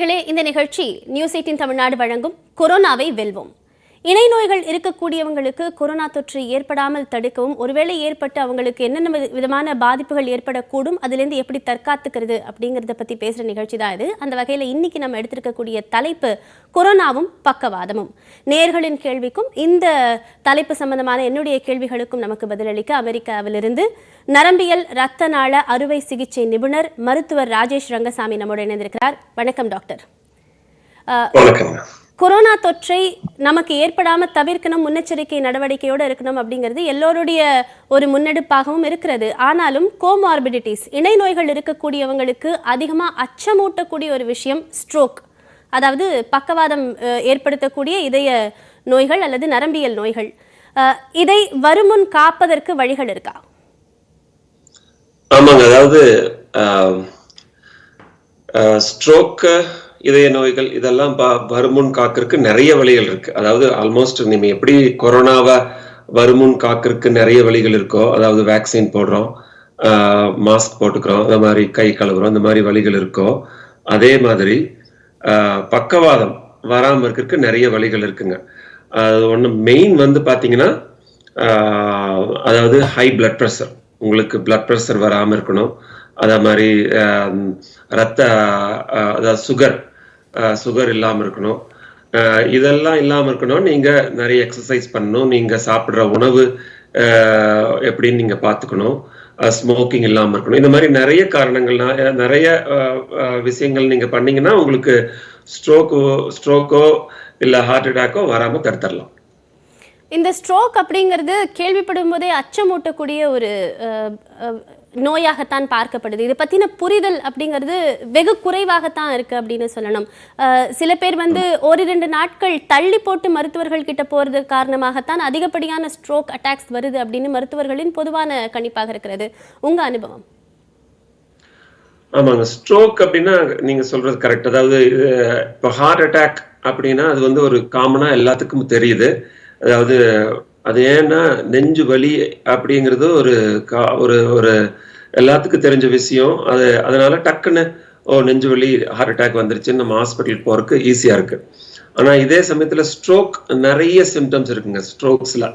நேயர்களே, இந்த நிகழ்ச்சி நியூஸ் 18 தமிழ்நாடு வழங்கும் கொரோனாவை வெல்வோம். இணை நோய்கள் இருக்கக்கூடியவங்களுக்கு கொரோனா தொற்று ஏற்படாமல் தடுக்கவும், ஒருவேளை ஏற்பட்டு அவங்களுக்கு என்னென்ன விதமான பாதிப்புகள் ஏற்படக்கூடும், அதிலிருந்து எப்படி தற்காத்துக்கிறது அப்படிங்கிறத பற்றி பேசுகிற நிகழ்ச்சி தான் இது. அந்த வகையில் இன்னைக்கு நம்ம எடுத்திருக்கக்கூடிய தலைப்பு கொரோனாவும் பக்கவாதமும். நேயர்களின் கேள்விக்கும் இந்த தலைப்பு சம்பந்தமான என்னுடைய கேள்விகளுக்கும் நமக்கு பதிலளிக்க அமெரிக்காவிலிருந்து நரம்பியல் இரத்த நாள அறுவை சிகிச்சை நிபுணர் மருத்துவர் ராஜேஷ் ரங்கசாமி நம்மோடு இணைந்திருக்கிறார். வணக்கம் டாக்டர். கொரோனா தொற்றை நமக்கு ஏற்படாம தவிர்க்கணும், முன்னெச்சரிக்கை நடவடிக்கையோடு இருக்கணும் அப்படிங்கிறது எல்லோருடைய ஒரு முன்னெடுப்பாகவும் இருக்கிறது. ஆனாலும் கோமார்பிடிட்டிஸ், இணை நோய்கள் இருக்கக்கூடியவங்களுக்கு அதிகமா அச்சமூட்டக்கூடிய ஒரு விஷயம் ஸ்ட்ரோக், அதாவது பக்கவாதம் ஏற்படுத்தக்கூடிய இதய நோய்கள் அல்லது நரம்பியல் நோய்கள். இதை வருமுன் காப்பதற்கு வழிகள் இருக்கா? ஆமாங்க, அதாவது ஸ்ட்ரோக், இதய நோய்கள் இதெல்லாம் வருமுன் காக்கிறதுக்கு நிறைய வழிகள் இருக்கு. அதாவது ஆல்மோஸ்ட் நீங்க எப்படி கொரோனாவை வருமுன் காக்கிறதுக்கு நிறைய வழிகள் இருக்கோ, அதாவது வேக்சின் போடுறோம், மாஸ்க் போட்டுக்கிறோம், அந்த மாதிரி கை கழுவுறோம், அந்த மாதிரி வழிகள் இருக்கோ, அதே மாதிரி பக்கவாதம் வராமல் இருக்கிறதுக்கு நிறைய வழிகள் இருக்குங்க. அது ஒன்று மெயின் வந்து பார்த்தீங்கன்னா, அதாவது ஹை பிளட் ப்ரெஷர், உங்களுக்கு பிளட் ப்ரெஷர் வராமல் இருக்கணும். அதே மாதிரி அதாவது சுகர் இல்லாமல் இருக்கணும். இதெல்லாம் இல்லாமல் இருக்கணும். நீங்கள் நிறைய எக்ஸசைஸ் பண்ணணும், நீங்கள் சாப்பிட்ற உணவு எப்படின்னு நீங்கள் பார்த்துக்கணும், ஸ்மோக்கிங் இல்லாமல் இருக்கணும். இந்த மாதிரி நிறைய காரணங்கள்னா, நிறைய விஷயங்கள் நீங்கள் பண்ணீங்கன்னா உங்களுக்கு ஸ்ட்ரோக்கோ இல்லை ஹார்ட் அட்டாக்கோ வராமல் தடுத்துடலாம். இந்த ஸ்ட்ரோக் அப்படிங்கிறது கேள்விப்படும் போதே அச்சமூட்டக்கூடிய ஒரு நோயாகத்தான் பார்க்கப்படுது. இதை பற்றின புரிதல் அப்படிங்கிறது வெகு குறைவாகத்தான் இருக்கு அப்படின்னு சொல்லணும். சில பேர் வந்து ஒரு 2 நாட்கள் தள்ளி போட்டு மருத்துவர்கள் கிட்ட போறது காரணமாகத்தான் அதிகப்படியான ஸ்ட்ரோக் அட்டாக்ஸ் வருது அப்படின்னு மருத்துவர்களின் பொதுவான கணிப்பாக இருக்கிறது. உங்க அனுபவம்? ஆமாங்க, ஸ்ட்ரோக் அப்படின்னா நீங்க சொல்றது கரெக்ட். அதாவது இப்போ ஹார்ட் அட்டாக் அப்படின்னா அது வந்து ஒரு காமனா எல்லாத்துக்கும் தெரியுது. அதாவது அது ஏன்னா நெஞ்சு வலி அப்படிங்கிறது ஒரு எல்லாத்துக்கும் தெரிஞ்ச விஷயம். அதனால டக்குன்னு நெஞ்சு வலி ஹார்ட் அட்டாக் வந்துருச்சுன்னு நம்ம ஹாஸ்பிட்டலுக்கு போறதுக்கு ஈஸியா இருக்கு. ஆனா இதே சமயத்துல ஸ்ட்ரோக் நிறைய சிம்டம்ஸ் இருக்குங்க. ஸ்ட்ரோக்ஸ்ல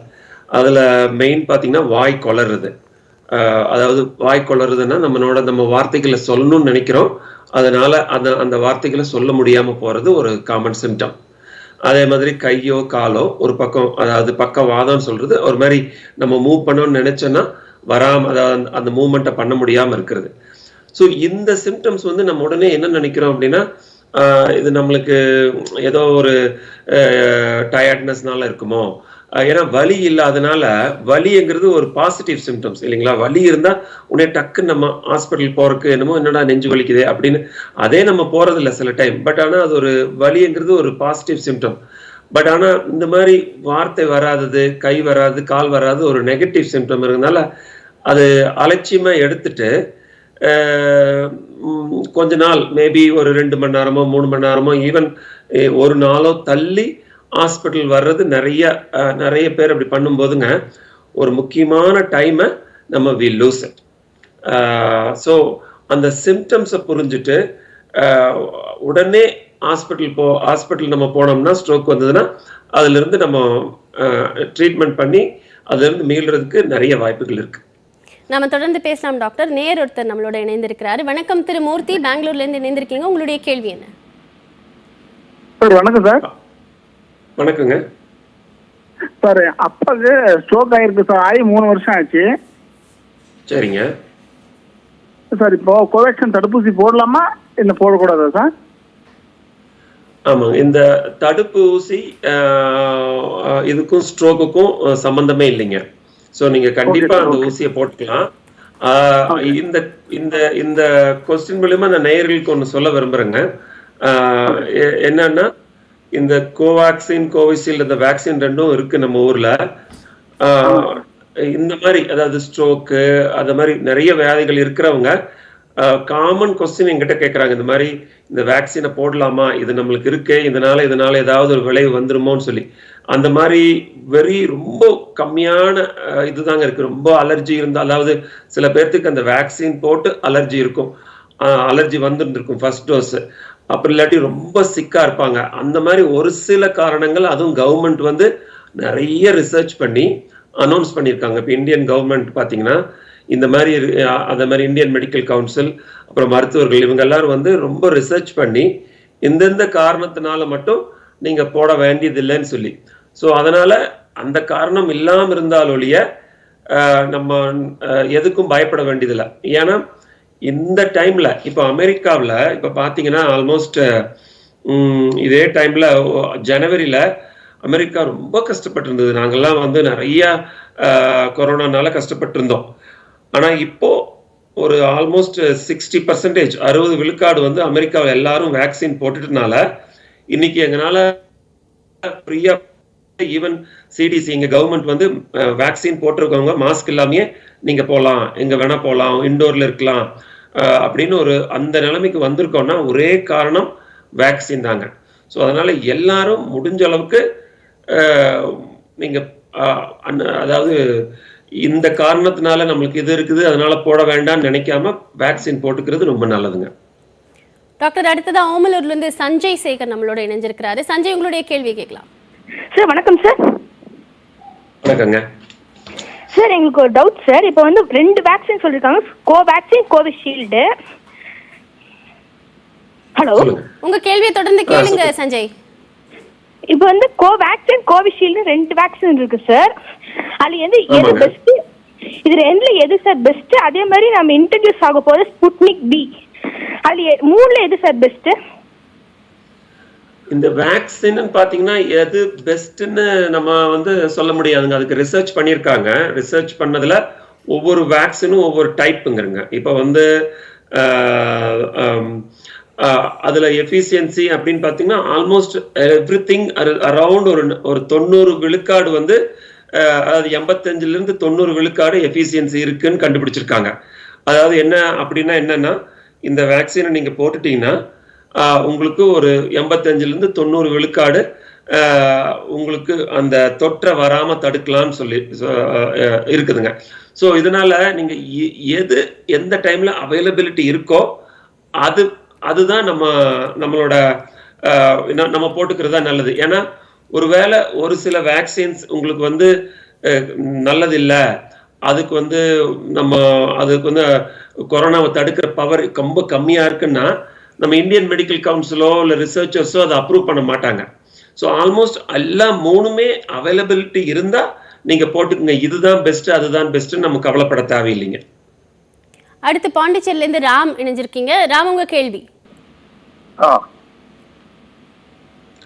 அதுல மெயின் பாத்தீங்கன்னா வாய் கொளறுது. அதாவது வாய் கொளறுதுன்னா நம்ம வார்த்தைகளை சொல்லணும்னு நினைக்கிறோம், அதனால அந்த வார்த்தைகளை சொல்ல முடியாம போறது ஒரு காமன் சிம்டம். அதே மாதிரி கையோ காலோ ஒரு பக்கம், அதாவது பக்கவாதம்னு சொல்றது, ஒரு மாதிரி நம்ம மூவ் பண்ணணும்னு நினைச்சோன்னா வராம, அதாவது அந்த மூவ்மெண்ட்டை பண்ண முடியாம இருக்கிறது. ஸோ இந்த சிம்டம்ஸ் வந்து நம்ம உடனே என்ன நினைக்கிறோம் அப்படின்னா, இது நம்மளுக்கு ஏதோ ஒரு டயர்ட்னஸ்னால இருக்குமோ, ஏன்னா வலி இல்லாதனால. வலிங்கிறது ஒரு பாசிட்டிவ் சிம்டம்ஸ் இல்லைங்களா? வலி இருந்தா உடனே டக்கு நம்ம ஹாஸ்பிட்டல் போறதுக்கு என்னமோ என்னடா நெஞ்சு வலிக்குதே அப்படின்னு அதே நம்ம போறதில்லை சில டைம். பட் ஆனா அது ஒரு வலிங்கிறது ஒரு பாசிட்டிவ் சிம்டம். பட் ஆனா இந்த மாதிரி வார்த்தை வராதது, கை வராது, கால் வராது ஒரு நெகட்டிவ் சிம்டம் இருக்கிறதுனால அது அலட்சியமா எடுத்துட்டு கொஞ்ச நாள், மேபி ஒரு 2 மணி நேரமோ 3 மணி நேரமோ ஈவன் ஒரு நாளோ தள்ளி ஹாஸ்பிட்டல் வர்றது நிறைய பேர் அப்படி பண்ணும்போதுங்க ஒரு முக்கியமான டைமை நம்ம வி லூஸ் இட். ஸோ அந்த சிம்டம்ஸை புரிஞ்சுட்டு உடனே ஹாஸ்பிட்டல் நம்ம போனோம்னா, ஸ்ட்ரோக் வந்ததுன்னா அதுல இருந்து நம்ம ட்ரீட்மெண்ட் பண்ணி அதுல இருந்து மீள்றதுக்கு நிறைய வாய்ப்புகள் இருக்கு. நாம தொடர்ந்து பேசலாம் டாக்டர். நேர் ஒருத்தர் நம்மளோட இணைந்திருக்கிறாரு. வணக்கம் திரு மூர்த்தி, பெங்களூர்ல இருந்து இணைந்திருக்கீங்க. உங்களுடைய கேள்வி என்ன? வணக்கம் சார். வணக்கங்க சார். அப்பாவுக்கு ஸ்ட்ரோக் ஆயிருக்கு சார், ஆகி 3 வருஷம் ஆச்சு. சரிங்க சார். இப்போ கோவேக்சின் தடுப்பூசி போடலாமா இல்லை போடக்கூடாதா சார்? ஆமாங்க, இந்த தடுப்பூசி இதுக்கும் ஸ்ட்ரோக்குக்கும் சம்பந்தமே இல்லைங்க. ஸோ நீங்க கண்டிப்பா அந்த ஊசியை போட்டுக்கலாம். இந்த கொஸ்டின் மூலமா நான் நேயர்களுக்கு ஒன்று சொல்ல விரும்புறேங்க. என்னன்னா, இந்த கோவேக்சின், கோவிஷீல்டு, இந்த வேக்சின் ரெண்டும் இருக்கு நம்ம ஊர்ல. இந்த மாதிரி அதாவது ஸ்ட்ரோக்கு அந்த மாதிரி நிறைய வியாதிகள் இருக்கிறவங்க காமன் கொஸ்டின் என்கிட்ட கேட்குறாங்க, இந்த மாதிரி இந்த வேக்சினை போடலாமா, இது நம்மளுக்கு இருக்கு, இதனால ஏதாவது ஒரு விளைவு வந்துருமோன்னு சொல்லி. அந்த மாதிரி ரொம்ப கம்மியான இதுதாங்க இருக்கு. ரொம்ப அலர்ஜி இருந்தால், அதாவது சில பேர்த்துக்கு அந்த வேக்சின் போட்டு அலர்ஜி இருக்கும், அலர்ஜி வந்துருந்துருக்கும் ஃபர்ஸ்ட் டோஸ். அப்புறம் இல்லாட்டி ரொம்ப சிக்கா இருப்பாங்க. அந்த மாதிரி ஒரு சில காரணங்கள், அதுவும் கவர்மெண்ட் வந்து நிறைய ரிசர்ச் பண்ணி அனௌன்ஸ் பண்ணியிருக்காங்க. இப்போ இந்தியன் கவர்மெண்ட் பார்த்தீங்கன்னா இந்த மாதிரி அதே மாதிரி இந்தியன் மெடிக்கல் கவுன்சில், அப்புறம் மருத்துவர்கள், இவங்க எல்லாரும் வந்து ரொம்ப ரிசர்ச் பண்ணி எந்தெந்த காரணத்தினால மட்டும் நீங்க போட வேண்டியதில்லைன்னு சொல்லி. ஸோ அதனால அந்த காரணம் இல்லாமல் இருந்தால் ஒழிய நம்ம எதுக்கும் பயப்பட வேண்டியதில்லை. ஏன்னா இந்த டைம்ல இப்போ அமெரிக்காவில் இப்போ பார்த்தீங்கன்னா ஆல்மோஸ்ட் இதே டைம்ல ஜனவரியில அமெரிக்கா ரொம்ப கஷ்டப்பட்டு இருந்தது. நாங்கெல்லாம் வந்து நிறைய கொரோனானால கஷ்டப்பட்டு இருந்தோம். ஆனா இப்போ ஒரு ஆல்மோஸ்ட் 60% 60 விழுக்காடு வந்து அமெரிக்காவில் எல்லாரும் வேக்சின் போட்டுட்டனால இன்னைக்கு எங்களால ஃப்ரீயா, ஈவன் சிடிசி எங்க கவர்மெண்ட் வந்து வேக்சின் போட்டிருக்கவங்க மாஸ்க் இல்லாமயே நீங்க போகலாம், எங்க வேணா போகலாம், இண்டோர்ல இருக்கலாம் அப்படின்னு ஒரு அந்த நிலைமைக்கு வந்திருக்கோம்னா ஒரே காரணம் வேக்சின் தாங்க. ஸோ அதனால எல்லாரும் முடிஞ்ச அளவுக்கு நீங்க அதாவது இந்த காரணத்தினால நம்மளுக்கு இது இருக்குது அதனால போட வேண்டாம்னு நினைக்காம வேக்சின் போட்டுக்கிறது ரொம்ப நல்லதுங்க. டாக்டர், அடுத்ததா ஓமலூர்ல இருந்து சஞ்சய் சேகர் நம்மளோட இணைஞ்சிருக்கிறாரு. சஞ்சய், உங்களுடைய கேள்வி கேட்கலாம். சார் வணக்கம் சார். வணக்கங்க சார், எங்களுக்கு ஒரு டவுட் சார். இப்போ வந்து 2 வேக்சின் சொல்லியிருக்காங்க, கோவேக்சின், கோவிஷீல்டு. ஹலோ, உங்க கேள்வியை தொடர்ந்து கேளுங்க சஞ்சய். இப்போ வந்து கோவேக்சின், கோவிஷீல்டு 2 வேக்சின் இருக்கு சார். அது எது பெஸ்ட்? இது 2ல எது சார் பெஸ்ட்? அதே மாதிரி நம்ம இன்ட்ரடியூஸ் ஆக போற ஸ்புட்னிக் பி, அது 3ல எது சார் பெஸ்ட்? இந்த வேக்சின் பாத்தீங்கன்னா எது பெஸ்ட்னு நம்ம வந்து சொல்ல முடியாதுங்க. அதுக்கு ரிசர்ச் பண்ணியிருக்காங்க. ரிசர்ச் பண்ணதுல ஒவ்வொரு வேக்சினும் ஒவ்வொரு டைப்புங்கிறங்க. இப்போ வந்து அதுல எஃபிஷியன்சி அப்படின்னு பாத்தீங்கன்னா ஆல்மோஸ்ட் எவ்ரிதிங் அரௌண்ட் ஒரு 90 விழுக்காடு வந்து அதாவது 85ல இருந்து 90 விழுக்காடு எஃபிஷியன்சி இருக்குன்னு கண்டுபிடிச்சிருக்காங்க. அதாவது என்ன அப்படின்னா என்னன்னா, இந்த வேக்சினை நீங்க போட்டுட்டீங்கன்னா உங்களுக்கு ஒரு 85ல இருந்து 90 விழுக்காடு உங்களுக்கு அந்த தொற்றை வராம தடுக்கலாம்னு சொல்லி இருக்குதுங்க. ஸோ இதனால நீங்க எது எந்த டைம்ல அவைலபிலிட்டி இருக்கோ அதுதான் நம்மளோட நம்ம போட்டுக்கிறதா நல்லது. ஏன்னா ஒருவேளை ஒரு சில வேக்சின்ஸ் உங்களுக்கு வந்து நல்லது இல்லை, அதுக்கு வந்து அதுக்கு வந்து கொரோனாவை தடுக்கிற பவர் ரொம்ப கம்மியா இருக்குன்னா நம்ம இந்தியன் மெடிக்கல் கவுன்சிலோ இல்லை ரிசர்ச்சர்ஸோ அதை அப்ரூவ் பண்ண மாட்டாங்க. ஸோ ஆல்மோஸ்ட் எல்லா 3மே அவைலபிலிட்டி இருந்தா நீங்க போட்டுக்கங்க. இதுதான் பெஸ்ட் அதுதான் பெஸ்ட் நம்ம கவலைப்பட தேவையில்லைங்க. அடுத்து பாண்டிச்சேரியில இருந்து ராம் இணைஞ்சிருக்கீங்க. ராம், உங்க கேள்வி.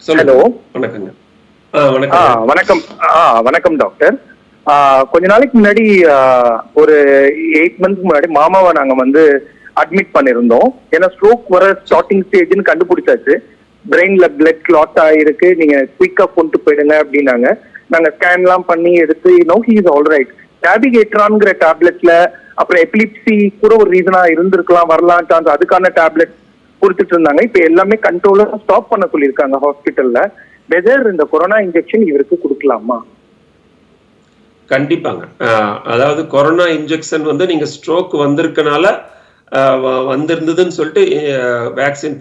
ஹலோ, வணக்கங்க. வணக்கம். வணக்கம் டாக்டர். கொஞ்ச நாளைக்கு முன்னாடி ஒரு 8 மந்த்க்கு முன்னாடி மாமாவை நாங்க வந்து அட்மிட் பண்ணிருந்தோம். ஏன்னா ஸ்ட்ரோக் வர ஸ்டார்டிங் ஸ்டேஜ்னு கண்டுபிடிச்சாச்சு. பிரெயின்ல பிளட் கிளாட் ஆயிருக்கு, நீங்க குயிக்கா கொண்டு போயிடுங்க அப்படின்னாங்க. நாங்க ஸ்கேன்லாம் பண்ணி எடுத்து ஹி இஸ் ஆல்ரைட். டேபிகேட்ரான்ங்கிற டேப்லெட்ல அப்புறம் எபிலிப்சி கூட ஒரு ரீசனா இருந்திருக்கலாம், வரலாம் சான்ஸ், அதுக்கான டேப்லெட் கொடுத்துட்டு இருந்தாங்க. இப்ப எல்லாமே கண்ட்ரோலா ஸ்டாப் பண்ண சொல்லியிருக்காங்க ஹாஸ்பிட்டல்ல. வெதர் இந்த கொரோனா இன்ஜெக்ஷன் இவருக்கு கொடுக்கலாமா? கண்டிப்பாங்க. அதாவது கொரோனா இன்ஜெக்ஷன் வந்து நீங்க ஸ்ட்ரோக் வந்திருக்கனால வந்திருந்ததுன்னு சொல்லிட்டு வேக்சின்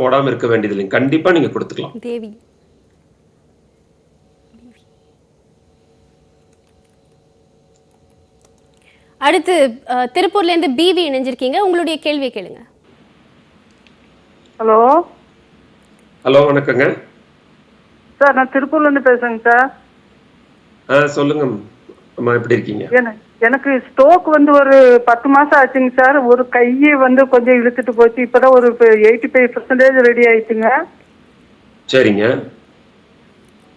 போடாம இருக்க வேண்டியது இல்லைங்க. கண்டிப்பா நீங்க கொடுத்துக்கலாம். தேவி, அடுத்து திருப்பூர்ல இருந்து பிவி இணைஞ்சிருக்கீங்க. உங்களுடைய கேள்வியை கேளுங்க. ஹலோ. ஹலோ, வணக்கங்க சார். நான் திருப்பூர்ல இருந்து பேசுறேங்க சார். சொல்லுங்க அம்மா, எப்படி இருக்கீங்க? எனக்கு ஸ்ட்ரோக் வந்து ஒரு 10 மாசம் ஆச்சுங்க சார். ஒரு கையை வந்து கொஞ்சம் இழுத்துட்டு போச்சு. இப்பதான் ஒரு 85% ரெடி ஆயிடுச்சுங்க. சரிங்க.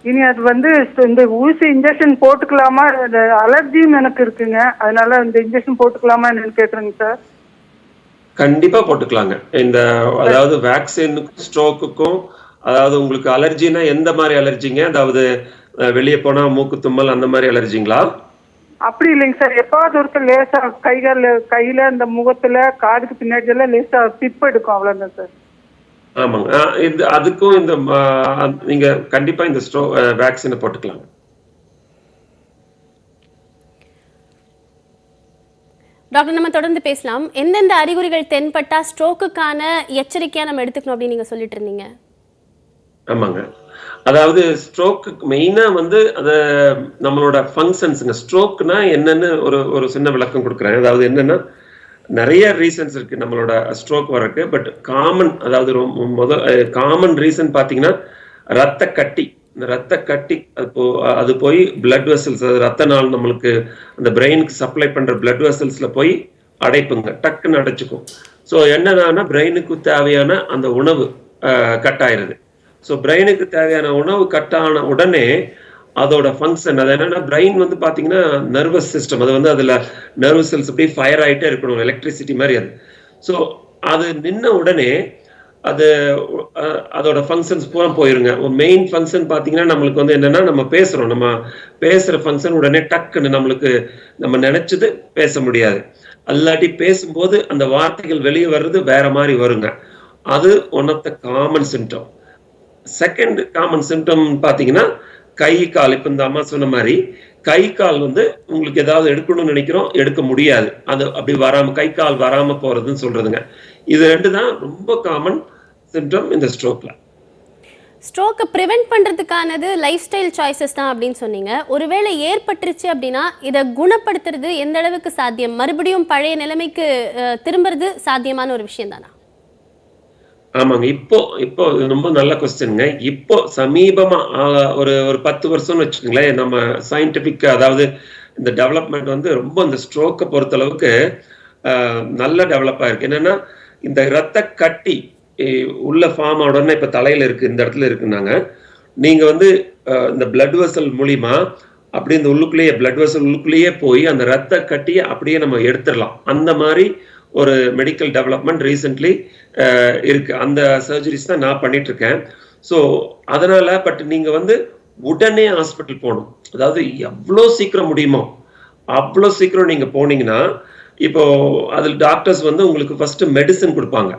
இனி அது வந்து இந்த ஊசி இன்ஜெக்ஷன் போட்டுக்கலாமா? அலர்ஜியும் எனக்கு இருக்குங்க, அதனால இந்த இன்ஜெக்ஷன் போட்டுக்கலாமா என்னன்னு கேக்குறேங்க சார். கண்டிப்பா போட்டுக்கலாங்க. இந்த அதாவது வேக்சினுக்கும் ஸ்ட்ரோக்குக்கும், அதாவது உங்களுக்கு அலர்ஜினா எந்த மாதிரி அலர்ஜிங்க? அதாவது வெளியே போனா மூக்கு தும்மல் அந்த மாதிரி அலர்ஜிங்களா? அப்படி இல்லைங்க சார். எப்பாவது ஒருத்தர் லேசா கையில இந்த முகத்துல காதுக்கு பின்னாடி எல்லாம் லேசா பிப் எடுக்கும், அவ்வளவுதான் சார். ஆமாங்க. அதுக்கும் இந்த நீங்க கண்டிப்பா இந்த வேக்சினை போட்டுக்கலாங்க. டாக்டர், நம்ம தொடர்ந்து பேசலாம். எந்தெந்த அறிகுறிகள் தென்பட்டா ஸ்ட்ரோக்குக்கான எச்சரிக்கையா நம்ம எடுத்துக்கணும் அப்படின்னு நீங்க சொல்லிட்டு இருந்தீங்க? ஆமாங்க. அதாவது ஸ்ட்ரோக்கு மெயினா வந்து நம்மளோட ஃபங்க்ஷன்ஸுங்க. ஸ்ட்ரோக்னா என்னன்னு ஒரு சின்ன விளக்கம் கொடுக்குறேன். அதாவது என்னன்னா, நிறைய ரீசன்ஸ் இருக்கு நம்மளோட ஸ்ட்ரோக் வரக்கு. பட் காமன், அதாவது காமன் ரீசன் பார்த்தீங்கன்னா ரத்த கட்டி. இந்த ரத்த கட்டி அது போய் பிளட் வெசல்ஸ், ரத்த நாள் நம்மளுக்கு அந்த பிரெயினுக்கு சப்ளை பண்ற பிளட் வெசல்ஸ்ல போய் அடைப்புங்க, டக்குன்னு அடைச்சுக்கும். ஸோ என்னன்னா பிரெயினுக்கு தேவையான அந்த உணவு கட் ஆயிருது. ஸோ பிரெயினுக்கு தேவையான உணவு கட் ஆன உடனே அதோட ஃபங்க்ஷன் அது என்னன்னா, பிரெயின் வந்து பாத்தீங்கன்னா நர்வஸ் சிஸ்டம், அது வந்து அதுல நர்வஸ் செல்ஸ் அப்படியே ஃபயர் ஆகிட்டே இருக்கணும், எலக்ட்ரிசிட்டி மாதிரி அது. ஸோ அது நின்ன உடனே அதோட ஃபங்க்ஷன்ஸ் பூரா போயிருங்க. ஒரு மெயின் ஃபங்க்ஷன் பாத்தீங்கன்னா நம்மளுக்கு வந்து என்னன்னா, நம்ம பேசுற ஃபங்க்ஷன் உடனே டக்குன்னு நம்ம நினைச்சது பேச முடியாது. அல்லாட்டி பேசும்போது அந்த வார்த்தைகள் வெளியே வர்றது வேற மாதிரி வருங்க. அது one of the common symptom. Second common symptom பாத்தீங்கன்னா கை கால். இப்ப இந்த அம்மா சொன்ன மாதிரி கை கால் வந்து உங்களுக்கு ஏதாவது எடுக்கணும்னு நினைக்கிறோம், எடுக்க முடியாது. அது அப்படி கை கால் வராம போறதுன்னு சொல்றதுங்க. இது ரெண்டு தான் ரொம்ப காமன் சிம்டம் இந்த ஸ்ட்ரோக்ல. ஸ்ட்ரோக்கை ப்ரிவென்ட் பண்றதுக்கானது லைஃப் ஸ்டைல் சாய்ஸஸ் தான் அப்படின்னு சொன்னீங்க. ஒருவேளை ஏற்பட்டுருச்சு அப்படின்னா இதை குணப்படுத்துறது எந்த அளவுக்கு சாத்தியம்? மறுபடியும் பழைய நிலைமைக்கு திரும்புறது சாத்தியமான ஒரு விஷயம் தானா? ஆமாங்க. இப்போ ரொம்ப நல்ல கொஸ்டின்ங்க. இப்போ சமீபமா ஒரு 10 வருஷம்னு வச்சுக்கோங்களேன், நம்ம சயின்டிபிக், அதாவது இந்த டெவலப்மெண்ட் வந்து ரொம்ப இந்த ஸ்ட்ரோக்கை பொறுத்தளவுக்கு நல்ல டெவலப் ஆயிருக்கு. என்னன்னா, இந்த ரத்த கட்டி உள்ள ஃபார்ம் உடனே இப்ப தலையில இருக்கு, இந்த இடத்துல இருக்குன்னாங்க, நீங்க வந்து இந்த பிளட் வெசல் மூலியமா அப்படி இந்த பிளட் வெசல் உள்ளுக்குள்ளேயே போய் அந்த ரத்த கட்டியை அப்படியே நம்ம எடுத்துடலாம். அந்த மாதிரி ஒரு மெடிக்கல் டெவலப்மெண்ட் ரீசென்ட்லி இருக்கு. அந்த சர்ஜரிஸ் தான் நான் பண்ணிட்டு இருக்கேன். ஸோ அதனால பட் நீங்க வந்து உடனே ஹாஸ்பிட்டல் போகணும். அதாவது எவ்வளோ சீக்கிரம் முடியுமோ அவ்வளோ சீக்கிரம் நீங்க போனீங்கன்னா, இப்போ அதில் டாக்டர்ஸ் வந்து உங்களுக்கு ஃபர்ஸ்ட் மெடிசன் கொடுப்பாங்க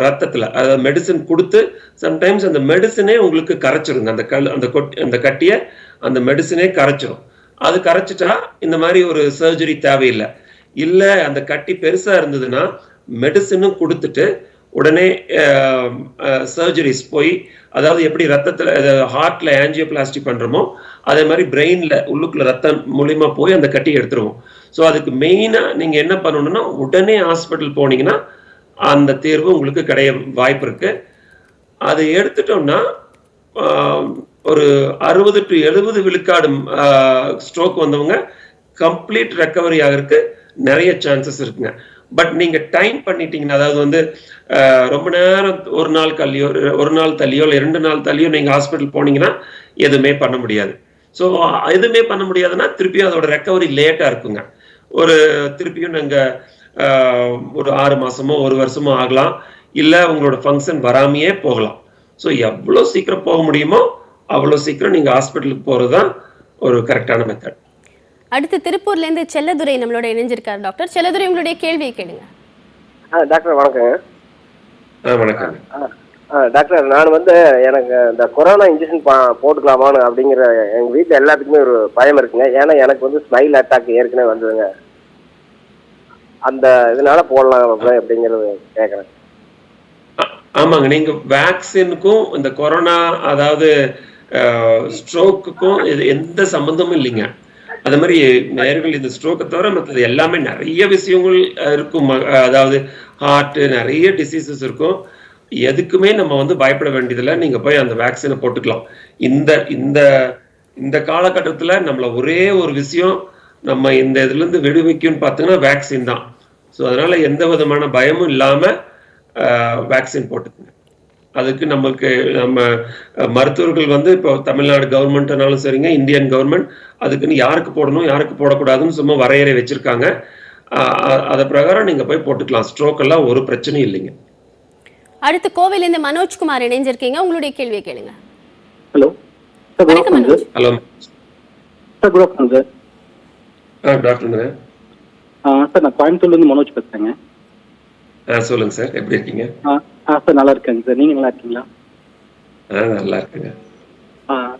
ரத்தத்துல. அதாவது மெடிசன் கொடுத்து சம்டைம்ஸ் அந்த மெடிசனே உங்களுக்கு கரைச்சிருங்க. அந்த கட்டிய அந்த மெடிசனே கரைச்சிரும். அது கரைச்சிட்டா இந்த மாதிரி ஒரு சர்ஜரி தேவையில்லை. இல்ல அந்த கட்டி பெருசா இருந்ததுன்னா மெடிசனும் கொடுத்துட்டு உடனே சர்ஜரிஸ் போய், அதாவது எப்படி ரத்தத்துல ஹார்ட்ல ஆஞ்சியோபிளாஸ்டி பண்றோமோ அதே மாதிரி பிரெயின்ல உள்ளுக்குள்ள ரத்தம் மூலியமா போய் அந்த கட்டி எடுத்துருவோம். ஸோ அதுக்கு மெயினா நீங்க என்ன பண்ணணும்னா, உடனே ஹாஸ்பிட்டல் போனீங்கன்னா அந்த தீர்வு உங்களுக்கு கிடைய வாய்ப்பு இருக்கு. அதை எடுத்துட்டோம்னா ஒரு 60 to 70 விழுக்காடு ஸ்ட்ரோக் வந்தவங்க கம்ப்ளீட் ரெக்கவரி ஆகிறதுக்கு நிறைய சான்சஸ் இருக்குங்க. பட் நீங்க டைம் பண்ணிட்டீங்கன்னா, அதாவது வந்து ரொம்ப நேரம் ஒரு நாள் தள்ளியோ இல்லை 2 நாள் தள்ளியோ நீங்க ஹாஸ்பிட்டல் போனீங்கன்னா எதுவுமே பண்ண முடியாது. ஸோ எதுவுமே பண்ண முடியாதுன்னா திருப்பியும் அதோட ரெக்கவரி லேட்டா இருக்குங்க. திருப்பியும் நீங்க ஒரு 6 மாசமோ 1 வருஷமோ ஆகலாம், இல்ல உங்களோட ஃபங்க்ஷன் வராமையே போகலாம். ஸோ எவ்வளோ சீக்கிரம் போக முடியுமோ அவ்வளோ சீக்கிரம் நீங்க ஹாஸ்பிட்டலுக்கு போறதுதான் ஒரு கரெக்டான மெத்தட். அடுத்து திருப்பூர்ல இருந்து செல்லதுரை நம்மளோட இணைஞ்சிருக்காரு. டாக்டர் செல்லதுரை, உங்களுடைய கேள்வியை கேளுங்க. டாக்டர் வணக்கம். வணக்கம் டாக்டர், நான் வந்து எனக்கு இந்த கொரோனா இன்ஜெக்ஷன் போட்டுக்கலாமான்னு அப்படிங்கிற எங்க வீட்டில் எல்லாத்துக்குமே ஒரு பயம் இருக்குங்க. ஏன்னா எனக்கு வந்து ஸ்மைல் அட்டாக் ஏற்கனவே வந்ததுங்க. அந்த இதனால போடலாம் அப்படிங்கிறது கேட்குறேன். ஆமாங்க. நீங்க வேக்சினுக்கும் இந்த கொரோனா, அதாவது ஸ்ட்ரோக்குக்கும் இது எந்த சம்பந்தமும் இல்லைங்க. அதே மாதிரி நேயர்கள் இந்த ஸ்ட்ரோக்கை தவிர மற்றது எல்லாமே நிறைய விஷயங்கள் இருக்கும். அதாவது ஹார்ட், நிறைய டிசீசஸ் இருக்கும். எதுக்குமே நம்ம வந்து பயப்பட வேண்டியதில்லை. நீங்க போய் அந்த வேக்சினை போட்டுக்கலாம். இந்த காலகட்டத்துல நம்மள ஒரே ஒரு விஷயம் நம்ம இந்த இதுல இருந்து விடுவிக்கும்னு பார்த்தீங்கன்னா வேக்சின் தான். ஸோ அதனால எந்த விதமான பயமும் இல்லாம வேக்சின் போட்டுக்குங்க. அதுக்கு நம்ம மருத்துவர்கள் வந்து இப்போ தமிழ்நாடு கவர்மெண்ட்னாலும் சரிங்க, இந்தியன் கவர்மெண்ட் அதுக்குன்னு யாருக்கு போடணும் யாருக்கு போடக்கூடாதுன்னு சும்மா வரையறை வச்சிருக்காங்க. அது பிரகாரம் நீங்க போய் போட்டுக்கலாம். ஸ்ட்ரோக் எல்லாம் ஒரு பிரச்சனையும் இல்லைங்க. அடுத்து கோவையில இருந்து மனோஜ்குமார் இணைஞ்சிருக்கீங்க. உங்களுடைய கேள்வியை கேளுங்க. Hello sir. வணக்கம் Manoj. Hello sir, good afternoon sir. Doctor sir, நான் கோயம்புத்தூர்ல இருந்து மனோஜ் பேசுறேங்க. சொல்லுங்க சார், எப்படி இருக்கீங்க? சார், நல்லா இருக்கேங்க சார். நீங்க நல்லா இருக்கீங்களா? நல்லா இருக்குங்க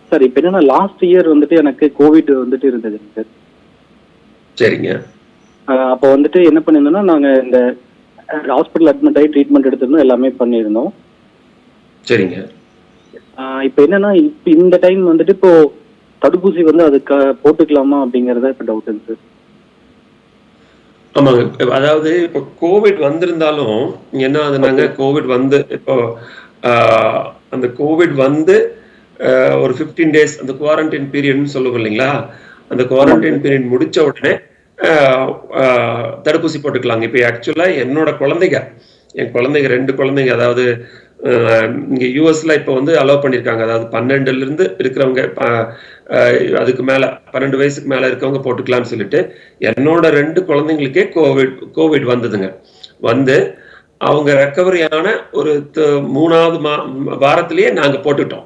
சார். இப்போ என்னன்னா, லாஸ்ட் இயர் வந்துட்டு எனக்கு கோவிட் வந்துட்டு இருந்ததுங்க சார். சரிங்க. அப்போ வந்துட்டு என்ன பண்ணியிருந்தோம்னா நாங்கள் இந்த ஹாஸ்பிட்டல் அட்மிட் ஆகி ட்ரீட்மெண்ட் எடுத்திருந்தோம், எல்லாமே பண்ணியிருந்தோம். சரிங்க. இப்போ என்னன்னா இப்போ இந்த டைம் வந்துட்டு இப்போ தடுப்பூசி வந்து அதுக்கு போட்டுக்கலாமா அப்படிங்கறத இப்போ டவுட்டுங்க சார். ஆமாங்க. அதாவது இப்போ கோவிட் வந்திருந்தாலும் என்ன ஆகுதுனாங்க, கோவிட் வந்து இப்போ அந்த கோவிட் வந்து ஒரு 15 days அந்த குவாரண்டைன் பீரியட்னு சொல்லுவோம் இல்லைங்களா, அந்த குவாரண்டைன் பீரியட் முடிச்ச உடனே தடுப்பூசி போட்டுக்கலாங்க. இப்போ ஆக்சுவலா என்னோட குழந்தைங்க, என் குழந்தைங்க 2 குழந்தைங்க, அதாவது இங்க யூஎஸ்ல இப்போ வந்து அலோவ் பண்ணியிருக்காங்க. அதாவது 12ல இருந்து இருக்கிறவங்க அதுக்கு மேல 12 வயசுக்கு மேல இருக்கவங்க போட்டுக்கலாம்னு சொல்லிட்டு என்னோட 2 குழந்தைங்களுக்கே கோவிட் வந்ததுங்க. வந்து அவங்க ரெக்கவரி ஆன ஒரு 3வது வாரத்திலேயே நாங்க போட்டுட்டோம்.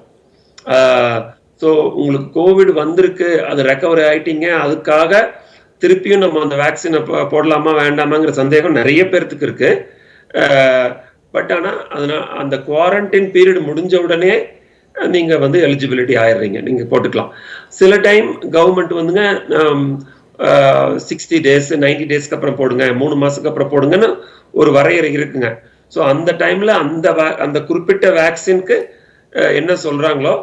ஸோ உங்களுக்கு கோவிட் வந்திருக்கு, அது ரெக்கவரி ஆயிட்டீங்க, அதுக்காக திருப்பியும் நம்ம அந்த வேக்சினை போடலாமா வேண்டாமாங்கிற சந்தேகம் நிறைய பேர்த்துக்கு இருக்கு. பட் ஆனால் அந்த குவாரண்டைன் பீரியட் முடிஞ்ச உடனே நீங்க வந்து எலிஜிபிலிட்டி ஆயிடுறீங்க, நீங்க போட்டுக்கலாம். சில டைம் கவர்மெண்ட் வந்துங்க 60 days 90 daysக்கு அப்புறம் போடுங்க, 3 மாசத்துக்கு அப்புறம் போடுங்கன்னு ஒரு வரையறை இருக்குங்க. ஸோ அந்த டைம்ல அந்த குறிப்பிட்ட வேக்சினுக்கு என்ன சொல்றாங்களோ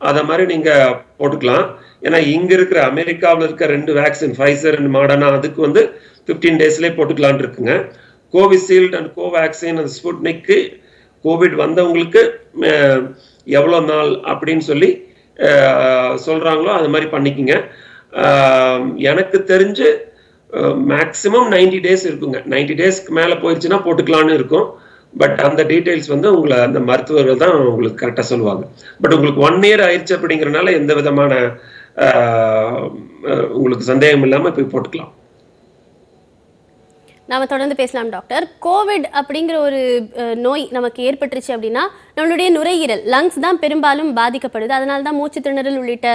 அத மாதிரி நீங்க போட்டுக்கலாம். ஏன்னா இங்க இருக்கிற அமெரிக்காவில் இருக்க 2 வேக்சின், ஃபைசர் அண்ட் மாடர்னா, அதுக்கு வந்து 15 daysலயே போட்டுக்கலான் இருக்குங்க. Covishield and Covaxin and Sputnik Covid வந்தவங்களுக்கு எவ்வளோ நாள் அப்படின்னு சொல்லி சொல்றாங்களோ அது மாதிரி பண்ணிக்கங்க. எனக்கு தெரிஞ்சு மேக்சிமம் 90 days இருக்குங்க. 90 daysக்கு மேலே போயிடுச்சுன்னா போட்டுக்கலான்னு இருக்கும். பட் அந்த டீட்டெயில்ஸ் வந்து உங்களை அந்த மருத்துவர்கள் தான் உங்களுக்கு கரெக்டாக சொல்லுவாங்க. பட் உங்களுக்கு 1 year ஆயிடுச்சு அப்படிங்கிறனால எந்த விதமான உங்களுக்கு சந்தேகம் இல்லாமல் போய் போட்டுக்கலாம். நாம தொடர்ந்து பேசலாம் டாக்டர். கோவிட் அப்படிங்கிற ஒரு நோய் நமக்கு ஏற்பட்டுருச்சு அப்படின்னா நம்மளுடைய நுரையீரல், லங்ஸ் தான் பெரும்பாலும் பாதிக்கப்படுது. அதனால தான் மூச்சு திணறல் உள்ளிட்ட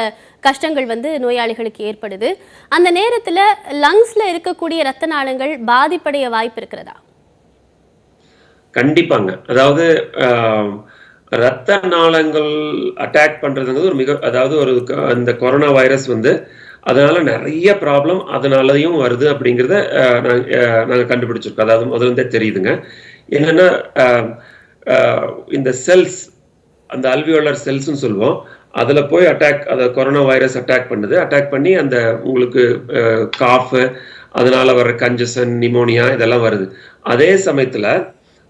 கஷ்டங்கள் வந்து நோயாளிகளுக்கு ஏற்படுது. அந்த நேரத்தில் லங்ஸ்ல இருக்கக்கூடிய இரத்த நாளங்கள் பாதிப்படைய வாய்ப்பு இருக்கிறதா? கண்டிப்பாங்க. அதாவது இரத்த நாளங்கள் அட்டாக் பண்றதுங்கிறது ஒரு அதாவது இந்த கொரோனா வைரஸ் வந்து அதனால நிறைய ப்ராப்ளம் அதனாலயும் வருது அப்படிங்கிறத நாங்க கண்டுபிடிச்சிருக்கோம். அதாவது முதல்ல தெரியுதுங்க. என்னன்னா இந்த செல்ஸ், அந்த அல்வியோலர் செல்ஸ்ன்னு சொல்லுவோம், அதுல போய் கொரோனா வைரஸ் அட்டாக் பண்ணுது. அட்டாக் பண்ணி அந்த உங்களுக்கு காஃப், அதனால வர்ற கன்ஜஷன், நிமோனியா இதெல்லாம் வருது. அதே சமயத்துல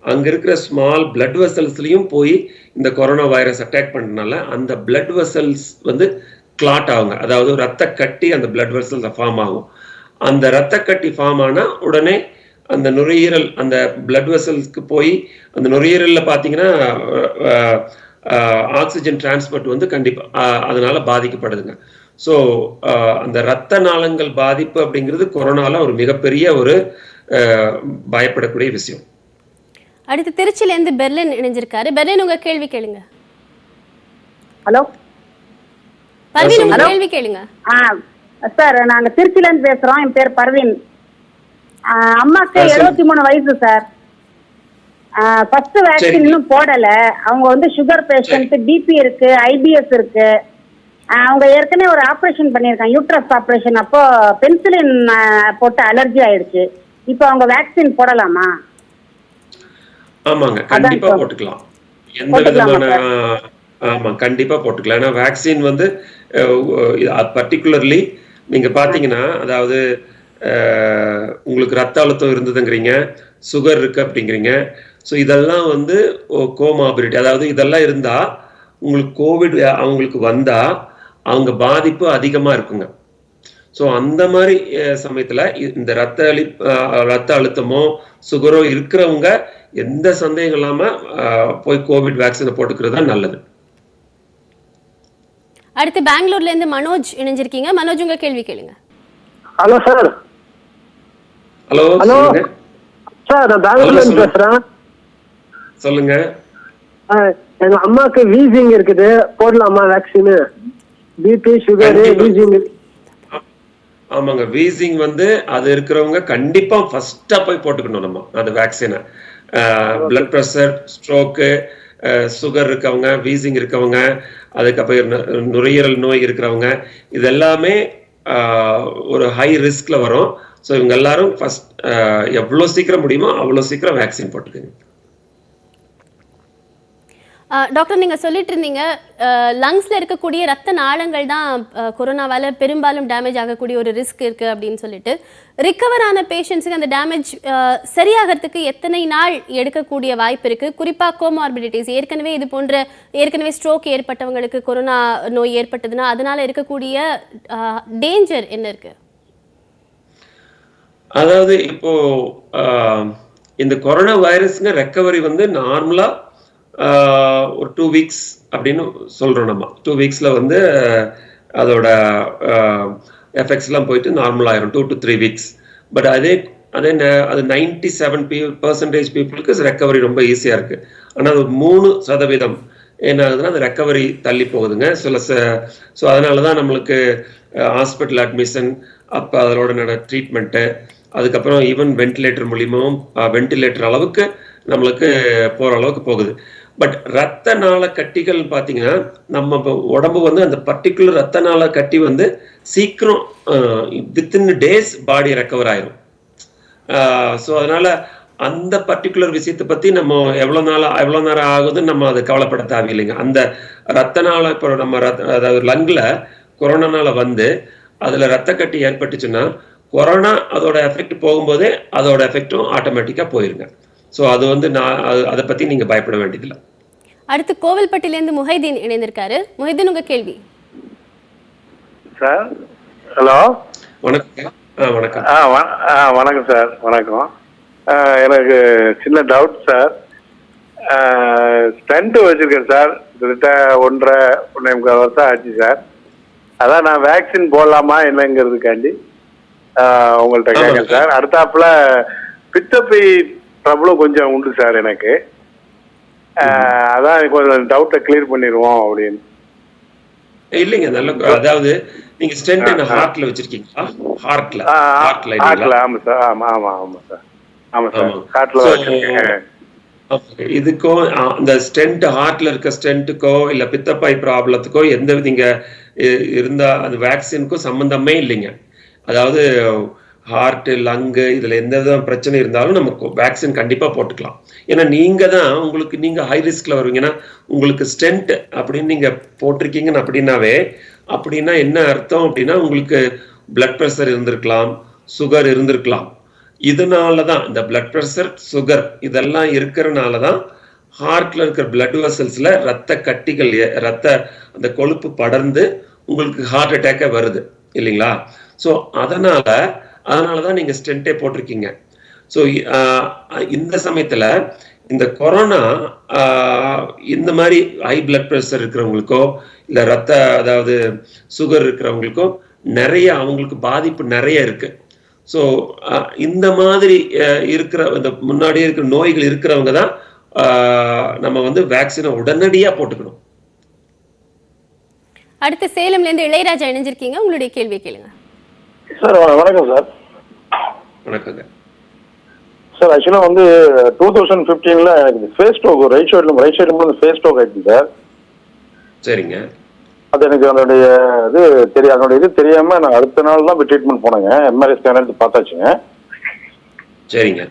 அங்க இருக்கிற ஸ்மால் பிளட் வெசல்ஸ்லயும் போய் இந்த கொரோனா வைரஸ் அட்டாக் பண்றதுனால அந்த பிளட் வெசல்ஸ் வந்து கிளாட் ஆகுங்க. அதாவது ரத்த கட்டி அந்த பிளட் வெசல்ஸ் ஃபார்ம் ஆகும். அந்த ரத்த கட்டி ஃபார்ம் ஆனா உடனே அந்த நுரையீரல், அந்த பிளட் வெசல்ஸ்க்கு போய் அந்த நுரையீரல்ல பாத்தீங்கன்னா ஆக்சிஜன் டிரான்ஸ்போர்ட் வந்து கண்டிப்பா அதனால பாதிக்கப்படுதுங்க. ஸோ அந்த இரத்த நாளங்கள் பாதிப்பு அப்படிங்கிறது கொரோனால ஒரு மிகப்பெரிய ஒரு பயப்படக்கூடிய விஷயம். அடுத்து திருச்சியில இருந்து பெர்லின் இணைஞ்சிருக்காரு. பெர்லின், உங்க கேள்வி கேளுங்க. ஹலோ பர்வீன், உங்க கேள்வி கேளுங்க. சார், நாங்க திருச்சியில இருந்து பேசுறோம். என் பேர் பர்வீன். அம்மாக்கு 73 வயசு சார். ஃபர்ஸ்ட் வேக்சின் இன்னும் போடல. அவங்க வந்து சுகர் பேஷண்ட், பிபி இருக்கு, ஐபிஎஸ் இருக்கு. அவங்க ஏற்கனவே ஒரு ஆபரேஷன் பண்ணியிருக்காங்க, யூட்ரஸ் ஆபரேஷன். அப்போ பென்சிலின் போட்டு அலர்ஜி ஆயிடுச்சு. இப்போ அவங்க வேக்சின் போடலாமா? ஆமாங்க, கண்டிப்பா போட்டுக்கலாம். எந்த விதமான ஆமா கண்டிப்பா போட்டுக்கலாம். ஏன்னா வேக்சின் வந்து பர்டிகுலர்லி நீங்க பாத்தீங்கன்னா, அதாவது உங்களுக்கு ரத்த அழுத்தம் இருந்ததுங்கிறீங்க, சுகர் இருக்கு அப்படிங்கிறீங்க. ஸோ இதெல்லாம் வந்து கோமாபிலிட்டி, அதாவது இதெல்லாம் இருந்தா உங்களுக்கு கோவிட் அவங்களுக்கு வந்தா அவங்க பாதிப்பு அதிகமா இருக்குங்க. ஸோ அந்த மாதிரி சமயத்துல இந்த ரத்த அழுத்தமோ சுகரோ இருக்கிறவங்க எந்த சந்தேகம் இல்லாம போய் கோவிட் வேக்சினை போட்டுக்கிறது தான் நல்லது. அடுத்து பெங்களூர்ல இருந்து மனோஜ் இணைஞ்சிருக்கீங்க. மனோஜ், உங்க கேள்வி கேளுங்க. Hello sir. ஹலோ சார், நான் பெங்களூர்ல இருந்து பேசுறேன். சொல்லுங்க. எங்க அம்மாக்கு வீசிங் இருக்குது, போடலாமா வேக்சின்? BP, sugar, wheezing. ஆமாங்க, வீசிங் வந்து அது இருக்கிறவங்க கண்டிப்பா ஃபர்ஸ்டா போய் போட்டுக்கணும் நம்ம அந்த வேக்சினை. பிளட் ப்ரெஷர், ஸ்ட்ரோக்கு, சுகர் இருக்கவங்க, வீசிங் இருக்கவங்க, அதுக்கப்புறம் நுரையீரல் நோய் இருக்கிறவங்க, இது எல்லாமே ஒரு ஹை ரிஸ்க்ல வரும். ஸோ இவங்க எல்லாரும் ஃபர்ஸ்ட் எவ்வளோ சீக்கிரம் முடியுமோ அவ்வளோ சீக்கிரம் வேக்சின் போட்டுக்கோங்க. டாக்டர், நீங்க சொல்லிட்டு இருந்தீங்க லங்ஸ்ல இருக்கக்கூடிய ரத்த நாளங்கள் தான் கொரோனாவால பெரும்பாலும் டேமேஜ் ஆகக்கூடிய ஒரு ரிஸ்க் இருக்கு அப்படின்னு சொல்லிட்டு, ரிகவர் ஆன பேஷண்ட்ஸுக்கு அந்த டேமேஜ் சரியாகிறதுக்கு எத்தனை நாள் எடுக்கக்கூடிய வாய்ப்பு இருக்கு? குறிப்பா கோமார்பிடிட்டிஸ், ஏற்கனவே ஸ்ட்ரோக் ஏற்பட்டவங்களுக்கு கொரோனா நோய் ஏற்பட்டதுன்னா அதனால இருக்கக்கூடிய டேஞ்சர் என்ன இருக்கு? அதாவது இப்போ இந்த கொரோனா வைரஸ்ங்க ரெக்கவரி வந்து நார்மலா ஒரு 2 வீக்ஸ் அப்படின்னு சொல்றோம். நம்ம 2 வீக்ஸ்ல வந்து அதோட எஃபெக்ட்ஸ் எல்லாம் போயிட்டு நார்மல் ஆயிரும், 2 to 3 வீக்ஸ். பட் அது 97% பீப்புளுக்கு ரெக்கவரி ரொம்ப ஈஸியா இருக்கு. ஆனால் அது 3% என்ன ஆகுதுன்னா அந்த ரெக்கவரி தள்ளி போகுதுங்க. ஸோ அதனால தான் நம்மளுக்கு ஹாஸ்பிட்டல் அட்மிஷன், அப்போ அதோட ட்ரீட்மெண்ட்டு, அதுக்கப்புறம் ஈவன் வென்டிலேட்டர் மூலியமாவும் வென்டிலேட்டர் அளவுக்கு நம்மளுக்கு போகிற அளவுக்கு போகுது. பட் ரத்த நாள கட்டிகள் பார்த்தீங்கன்னா நம்ம உடம்பு வந்து அந்த பர்டிகுலர் ரத்த நாள கட்டி வந்து சீக்கிரம் வித்தின் டேஸ் பாடி ரெக்கவர் ஆயிரும். ஸோ அதனால அந்த பர்டிகுலர் விஷயத்தை பற்றி நம்ம எவ்வளோ நேரம் ஆகுதுன்னு நம்ம அதை கவலைப்பட தேவையில்லைங்க. அந்த ரத்த நாள இப்போ நம்ம அதாவது லங்கில் கொரோனானால வந்து அதில் ரத்த கட்டி ஏற்பட்டுச்சுன்னா கொரோனா அதோட எஃபெக்ட் போகும்போதே அதோட எஃபெக்டும் ஆட்டோமேட்டிக்காக போயிருங்க. ஸோ அது வந்து அதை பற்றி நீங்கள் பயப்பட வேண்டியதில்லை. அடுத்து கோவில்பட்டிலேருந்து முஹைதீன் இணைந்திருக்காரு. முஹைதீன், உங்க கேள்வி. சார், ஹலோ, வணக்கம். வணக்கம். வணக்கம் சார், வணக்கம். எனக்கு சின்ன டவுட் சார். ஸ்டண்ட் வச்சிருக்கேன் சார், கிட்டத்தட்ட 1.5 வருஷம் ஆச்சு சார். அதான் நான் வேக்சின் போடலாமா என்னங்கிறதுக்காண்டி உங்கள்கிட்ட கேட்கறேன் சார். அடுத்தாப்புல பித்தப்பை ப்ராப்ளம் கொஞ்சம் உண்டு சார் எனக்கு. அதான் கொஞ்சம் டவுட்டை கிளியர் பண்ணிடுவோம் அப்படின்னு. இல்லைங்க, நல்ல, அதாவது நீங்க ஸ்டென்ட் என்ன ஹார்ட்ல வச்சிருக்கீங்களா? ஹார்ட்ல. ஆமா சார், ஆமா சார், ஆமா சார், ஹார்ட்ல வச்சிருக்கேன். இதுக்கும் அந்த ஸ்டென்ட் ஹார்ட்ல இருக்க ஸ்டென்ட்டுக்கோ இல்ல பித்தப்பை ப்ராப்ளத்துக்கோ எந்த நீங்க இருந்தா அந்த வேக்சினுக்கும் சம்பந்தமே இல்லைங்க. அதாவது ஹார்ட், லங்கு, இதுல எந்த விதமான பிரச்சனை இருந்தாலும் நமக்கு வேக்சின் கண்டிப்பா போட்டுக்கலாம். ஏன்னா நீங்க ஹை ரிஸ்க்ல வருவீங்கன்னா உங்களுக்கு ஸ்டென்ட் அப்படின்னு நீங்க போட்டிருக்கீங்கன்னு அப்படின்னா என்ன அர்த்தம் அப்படின்னா உங்களுக்கு பிளட் ப்ரெஷர் இருந்திருக்கலாம், சுகர் இருந்திருக்கலாம். இதனாலதான் இந்த பிளட் ப்ரெஷர், சுகர் இதெல்லாம் இருக்கிறனாலதான் ஹார்ட்ல இருக்கிற பிளட் வெசல்ஸ்ல ரத்த கட்டிகள், அந்த கொழுப்பு படர்ந்து உங்களுக்கு ஹார்ட் அட்டாக்கே வருது இல்லைங்களா? ஸோ அதனாலதான் நீங்க ஸ்டென்ட்டே போட்டிருக்கீங்க. ஸோ இந்த சமயத்துல இந்த கொரோனா இந்த மாதிரி ஹை பிளட் ப்ரெஷர் இருக்கிறவங்களுக்கோ இல்ல அதாவது சுகர் இருக்கிறவங்களுக்கோ அவங்களுக்கு பாதிப்பு நிறைய இருக்கு. ஸோ இந்த மாதிரி இருக்கிற இந்த முன்னாடியே இருக்கிற நோய்கள் இருக்கிறவங்க தான் நம்ம வந்து வேக்சினை உடனடியா போட்டுக்கணும். அடுத்து சேலம்ல இருந்து இளையராஜா இணைஞ்சிருக்கீங்க, உங்களுடைய கேள்வியை கேளுங்க. சார் வணக்கம் சார். வணக்கங்க சார். ஆக்சுவலா வந்து 2015ல எனக்கு ஃபேஸ் ஸ்ட்ரோக், ரைட் சைடுல ஃபேஸ் ஸ்ட்ரோக் ஆயிடுச்சு சார். சரிங்க. அது எனக்கு அதனுடைய இது தெரியாம நான் அடுத்த நாள் தான் போய் ட்ரீட்மெண்ட் போனேங்க. எம்ஆர்ஐ ஸ்கேன் எடுத்து பார்த்தாச்சுங்க. சரிங்க.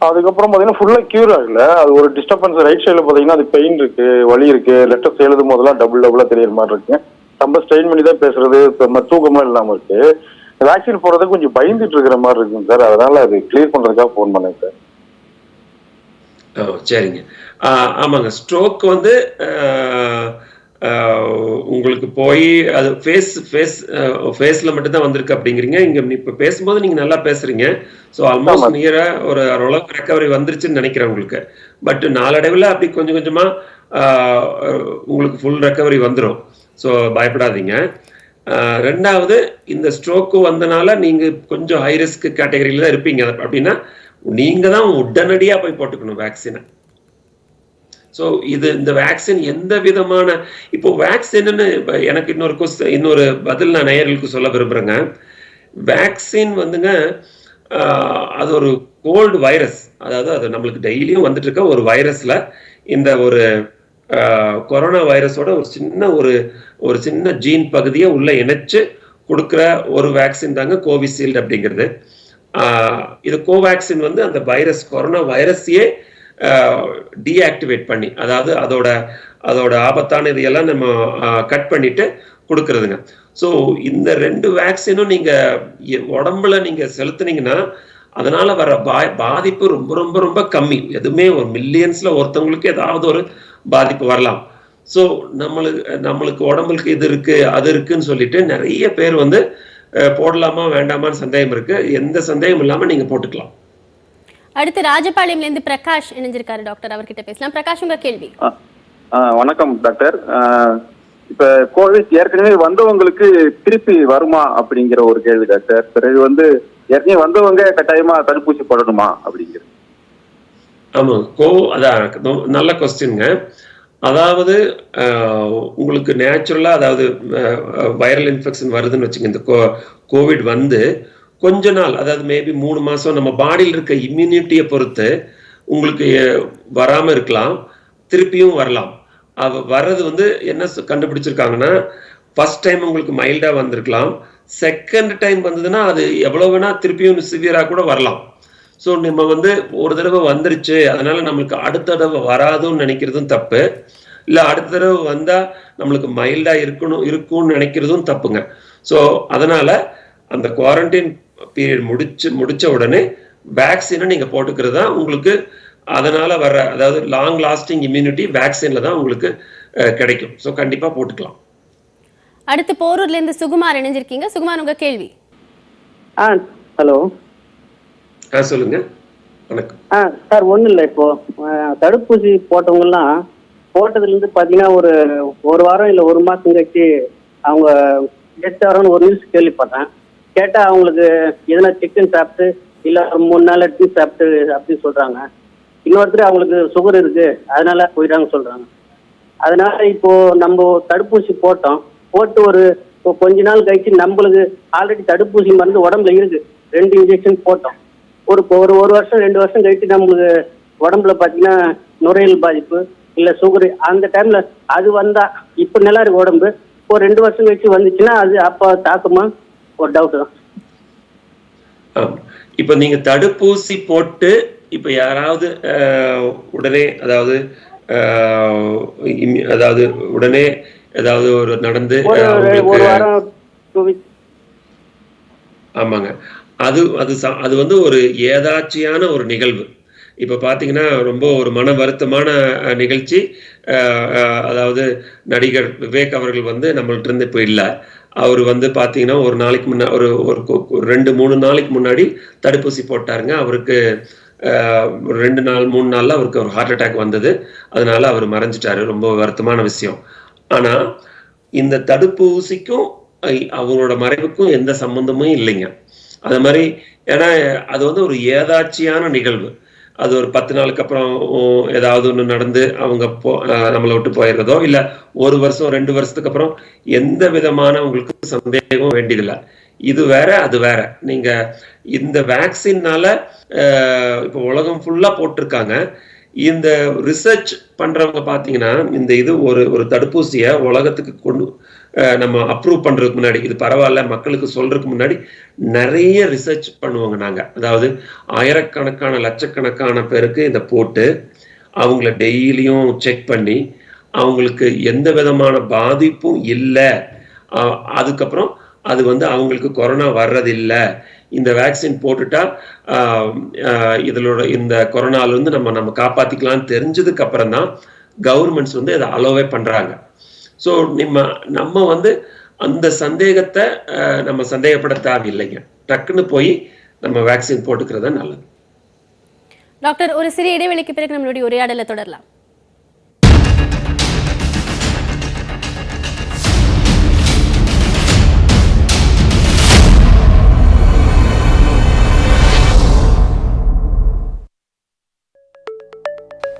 அதுக்கப்புறம் பாத்தீங்கன்னா ஃபுல்லா கியூர் ஆகல. அது ஒரு டிஸ்டர்பன்ஸ் ரைட் சைடுல பாத்தீங்கன்னா அது பெயின் இருக்கு, வலி இருக்கு, லெட்டர்ஸ் எழுதும் போதெல்லாம் டபுளா தெரியற மாதிரி இருக்கு. ரொம்ப ஸ்ட்ரெயின் பண்ணி தான் பேசுறது, தூக்கமா இல்லாம இருக்கு. வேக்சின் போடுறதுக்கு கொஞ்சம் பயந்துட்டு இருக்கிற மாதிரி இருக்குங்க சார். அதனால அது கிளியர் பண்றதுக்காக போன் பண்ணேன் சார். சரிங்க. ஆமாங்க, ஸ்ட்ரோக் வந்து உங்களுக்கு போய் அது ஃபேஸ்ல மட்டும் தான் வந்திருக்கு அப்படிங்கிறீங்க. இங்க இப்ப பேசும்போது நீங்க நல்லா பேசுறீங்க. ஸோ ஆல்மோஸ்ட் நியரா ஒரு அளவுக்கு ரெக்கவரி வந்துருச்சுன்னு நினைக்கிறேன் உங்களுக்கு. பட் நாளடைவில் அப்படி கொஞ்சம் கொஞ்சமா உங்களுக்கு ஃபுல் ரெக்கவரி வந்துடும். ஸோ பயப்படாதீங்க. ரெண்டாவது, இந்த ஸ்ட்ரோக்கு வந்தனால நீங்க கொஞ்சம் ஹை ரிஸ்க் கேட்டகரியில தான் இருப்பீங்க. அப்படின்னா நீங்க தான் உடனடியா போய் போட்டுக்கணும் வேக்சினை. ஸோ இந்த வேக்சின் எந்த விதமான இப்போ வேக்சின்னு எனக்கு இன்னொரு பதில் நான் நேயர்களுக்கு சொல்ல விரும்புறேங்க. வேக்சின் வந்துங்க அது ஒரு கோல்டு வைரஸ். அதாவது அது நம்மளுக்கு டெய்லியும் வந்துட்டு இருக்க ஒரு வைரஸ்ல இந்த ஒரு கொரோனா வைரஸோட ஒரு சின்ன ஜீன் பகுதியை உள்ள இணைச்சு கொடுக்குற ஒரு வேக்சின் தாங்க கோவிஷீல்டு அப்படிங்கிறது. இது கோவேக்சின் வந்து அந்த வைரஸ், கொரோனா வைரஸையே டீஆக்டிவேட் பண்ணி, அதாவது அதோட ஆபத்தான இதையெல்லாம் நம்ம கட் பண்ணிட்டு கொடுக்கறதுங்க. ஸோ இந்த 2 வேக்சினும் நீங்க உடம்புல நீங்க செலுத்துனீங்கன்னா அதனால வர பாதிப்பு ரொம்ப ரொம்ப ரொம்ப கம்மி. எதுவுமே ஒரு மில்லியன்ஸ்ல ஒருத்தவங்களுக்கு ஏதாவது ஒரு பாதிப்பு வரலாம். ஸோ நம்மளுக்கு உடம்புக்கு இது இருக்கு அது இருக்குன்னு சொல்லிட்டு நிறைய பேர் வந்து போடலாமா வேண்டாமான்னு சந்தேகம் இருக்கு. எந்த சந்தேகம் இல்லாம நீங்க போட்டுக்கலாம். அடுத்து ராஜபாளையம்ல இருந்து பிரகாஷ் இணைஞ்சிருக்காரு டாக்டர், அவர்கிட்ட பேசலாம். பிரகாஷ், உங்க கேள்வி. வணக்கம் டாக்டர். இப்ப கோவிட் ஏற்கனவே வந்தவங்களுக்கு திருப்பி வருமா அப்படிங்கிற ஒரு கேள்வி டாக்டர். பிறகு வந்து ஏற்கனவே வந்தவங்க கட்டாயமா தடுப்பூசி போடணுமா அப்படிங்கிறது. ஆமா, அதான் நல்ல கொஸ்டின்ங்க. அதாவது உங்களுக்கு நேச்சுரலா, அதாவது வைரல் இன்ஃபெக்ஷன் வருதுன்னு வச்சுங்க, இந்த கோவிட் வந்து கொஞ்ச நாள், அதாவது மேபி 3 மாசம் நம்ம பாடியில் இருக்க இம்யூனிட்டியை பொறுத்து உங்களுக்கு வராம இருக்கலாம், திருப்பியும் வரலாம். வர்றது வந்து என்ன கண்டுபிடிச்சிருக்காங்கன்னா, ஃபர்ஸ்ட் டைம் உங்களுக்கு மைல்டா வந்திருக்கலாம், செகண்ட் டைம் வந்ததுன்னா அது எவ்வளவு வேணா திருப்பியும் சிவியரா கூட வரலாம். ஸோ நம்ம வந்து ஒரு தடவை வந்துருச்சு அதனால நம்மளுக்கு அடுத்த தடவை வராதுன்னு நினைக்கிறதும் தப்பு, இல்லை அடுத்த தடவை வந்தா நம்மளுக்கு மைல்டா இருக்கும்னு நினைக்கிறதும் தப்புங்க. ஸோ அதனால அந்த குவாரண்டைன் பீரியட் முடிச்ச உடனே வேக்சினை நீங்க போட்டுக்கிறது தான் உங்களுக்கு அதனால வர, அதாவது லாங் லாஸ்டிங் இம்யூனிட்டி வேக்சின்ல தான் உங்களுக்கு கிடைக்கும். ஸோ கண்டிப்பா போட்டுக்கலாம். அடுத்து போரூர்ல இருந்து சுகுமார் இணைஞ்சிருக்கீங்க. சுகுமார், உங்க கேள்வி. ஹலோ. சொல்லுங்க. வணக்கம். சார், ஒன்றும் இல்லை. இப்போ தடுப்பூசி போட்டவங்கலாம் போட்டதுலேருந்து பார்த்தீங்கன்னா ஒரு வாரம் இல்லை 1 மாதம் கழிச்சு அவங்க டெத் ஆகிறோன்னு ஒரு நியூஸ் கேள்விப்பட்டேன். கேட்டால் அவங்களுக்கு எதனா சிக்கன் சாப்பிட்டு இல்லை 3 நாள் டீ சாப்பிட்டு அப்படின்னு சொல்கிறாங்க. இன்னொருத்தர் அவங்களுக்கு சுகர் இருக்குது அதனால போயிட்டாங்க சொல்கிறாங்க. அதனால இப்போது நம்ம தடுப்பூசி போட்டு கொஞ்ச நாள் கழிச்சு நம்மளுக்கு ஆல்ரெடி தடுப்பூசி மருந்து உடம்புல இருக்குது, 2 இன்ஜெக்ஷன் போட்டோம். ஒரு வருஷம் 2 வருஷம் கழிச்சு நம்மளுக்கு உடம்புல பார்த்தீங்கன்னா நுரையீரல் பாதிப்பு இல்லை சுகரு, அந்த டைம்ல அது வந்தா இப்போ நல்லா இருக்கு உடம்பு, ஒரு 2 வருஷம் கழிச்சு வந்துச்சுன்னா அது அப்போ தாக்குமா? ஒரு டவுட் தான். இப்போ நீங்க தடுப்பூசி போட்டு இப்போ யாராவது உடனே, அதாவது உடனே ஏதாவது ஒரு நடந்து ஆமாங்க, அது வந்து ஒரு ஏதாச்சியான ஒரு நிகழ்வு. இப்ப பாத்தீங்கன்னா ரொம்ப ஒரு மன வருத்தமான நிகழ்ச்சி. அதாவது நடிகர் விவேக் அவர்கள் வந்து நம்மள்ட்ட இருந்து இப்போ இல்லை. அவர் வந்து பாத்தீங்கன்னா ஒரு நாளைக்கு முன்னாடி ஒரு 2-3 நாளைக்கு முன்னாடி தடுப்பூசி போட்டாருங்க. அவருக்கு 2 நாள் 3 நாள்ல அவருக்கு ஒரு ஹார்ட் அட்டாக் வந்தது. அதனால அவர் மறைஞ்சிட்டாரு. ரொம்ப வருத்தமான விஷயம். ஆனா இந்த தடுப்பூசிக்கும் அவங்களோட மறைவுக்கும் எந்த சம்பந்தமும் இல்லைங்க. அது மாதிரி, ஏன்னா அது வந்து ஒரு ஏதாச்சியான நிகழ்வு. அது ஒரு 10 நாளுக்கு அப்புறம் ஏதாவது ஒன்று நடந்து அவங்க நம்மளை விட்டு போயிடுறதோ, இல்லை 1 வருஷம் 2 வருஷத்துக்கு அப்புறம் எந்த விதமான உங்களுக்கு சந்தேகமும் வேண்டியதில்லை. இது வேற அது வேற. நீங்க இந்த வேக்சின்னால இப்போ உலகம் ஃபுல்லா போட்டிருக்காங்க. இந்த ரிசர்ச் பண்றவங்க பாத்தீங்கன்னா இந்த இது ஒரு தடுப்பூசியை உலகத்துக்கு நம்ம அப்ரூவ் பண்றதுக்கு முன்னாடி, இது பரவாயில்ல மக்களுக்கு சொல்றதுக்கு முன்னாடி நிறைய ரிசர்ச் பண்ணுவாங்க நாங்க. அதாவது ஆயிரக்கணக்கான லட்சக்கணக்கான பேருக்கு இதை போட்டு அவங்கள டெய்லியும் செக் பண்ணி அவங்களுக்கு எந்த விதமான பாதிப்பும் இல்லை, அதுக்கப்புறம் அது வந்து அவங்களுக்கு கொரோனா வர்றதில்லை, இந்த வேக்சின் போட்டுட்டா இந்த கொரோனால இருந்து நம்ம காப்பாத்திக்கலாம்னு தெரிஞ்சதுக்கு அப்புறம் தான் கவர்மெண்ட்ஸ் வந்து அதை அலோவே பண்றாங்க. ஸோ நம்ம வந்து அந்த சந்தேகத்தை நம்ம சந்தேகப்பட தேவையில்லைங்க. டக்குன்னு போய் நம்ம வேக்சின் போட்டுக்கிறது நல்லது. டாக்டர், ஒரு சிறிய இடைவெளிக்கு பிறகு நம்மளுடைய உரையாடலை தொடரலாம்.